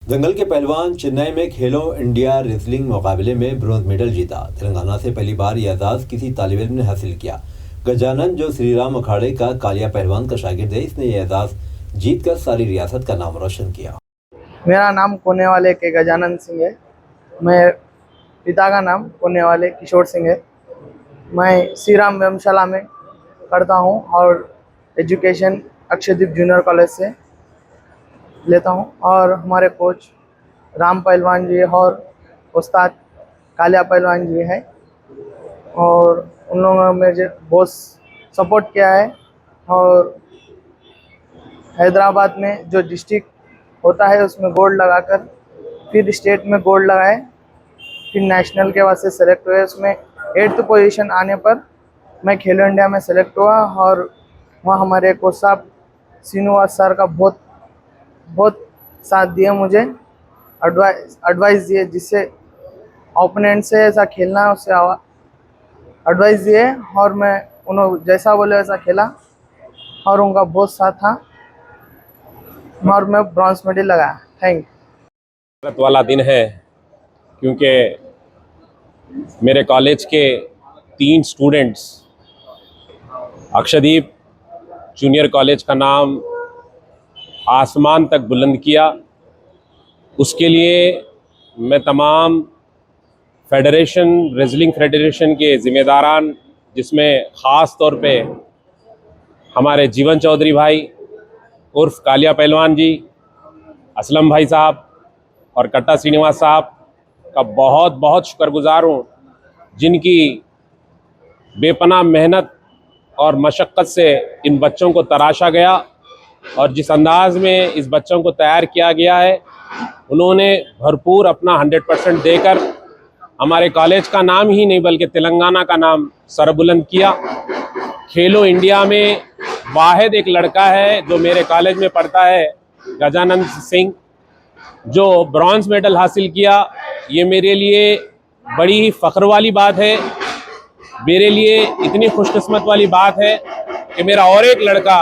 दंगल के पहलवान चेन्नई में खेलो इंडिया रेसलिंग मुकाबले में ब्रॉन्ज मेडल जीता। तेलंगाना से पहली बार यह एजाज किसी तालिब इल्म ने हासिल किया। गजानन, जो श्री राम अखाड़े का कालिया पहलवान का शागिर्द है, इसने यह एजाज जीतकर सारी रियासत का नाम रोशन किया। मेरा नाम कोने वाले के गजानन सिंह है। मैं पिता का नाम कोने वाले किशोर सिंह है। मैं श्री राम व्यमशाला में करता हूँ और एजुकेशन अक्षयदीप जूनियर कॉलेज से लेता हूँ। और हमारे कोच राम पहलवान जी और उस्ताद कालिया पहलवान जी है, और उन लोगों ने मुझे बहुत सपोर्ट किया है। और हैदराबाद में जो डिस्ट्रिक्ट होता है उसमें गोल्ड लगाकर, फिर स्टेट में गोल्ड लगाए, फिर नेशनल के वास्ते सेलेक्ट हुए। उसमें 8th पोजीशन आने पर मैं खेलो इंडिया में सेलेक्ट हुआ। और वहाँ हमारे कोच साहब श्रीनिवास सर का बहुत साथ दिए, मुझे एडवाइस दिए, जिससे ओपोनेंट से ऐसा खेलना है उससे एडवाइस दिए, और मैं उन्होंने जैसा बोले वैसा खेला और उनका बहुत साथ था और मैं ब्रॉन्ज मेडल लगाया। Thank you. वाला दिन है क्योंकि मेरे कॉलेज के 3 स्टूडेंट्स अक्षयदीप जूनियर कॉलेज का नाम आसमान तक बुलंद किया। उसके लिए मैं तमाम रेसलिंग फेडरेशन के ज़िम्मेदारान, जिसमें ख़ास तौर पे हमारे जीवन चौधरी भाई उर्फ कालिया पहलवान जी, असलम भाई साहब और कट्टा श्रीनिवास साहब का बहुत बहुत शुक्रगुजार हूँ, जिनकी बेपनाह मेहनत और मशक्क़त से इन बच्चों को तराशा गया और जिस अंदाज में इस बच्चों को तैयार किया गया है, उन्होंने भरपूर अपना 100% देकर हमारे कॉलेज का नाम ही नहीं बल्कि तेलंगाना का नाम सरबुलंद किया। खेलो इंडिया में वाहिद एक लड़का है जो मेरे कॉलेज में पढ़ता है, गजानन सिंह, जो ब्रॉन्ज मेडल हासिल किया। ये मेरे लिए बड़ी ही फ़ख्र वाली बात है। मेरे लिए इतनी खुशकिस्मत वाली बात है कि मेरा और एक लड़का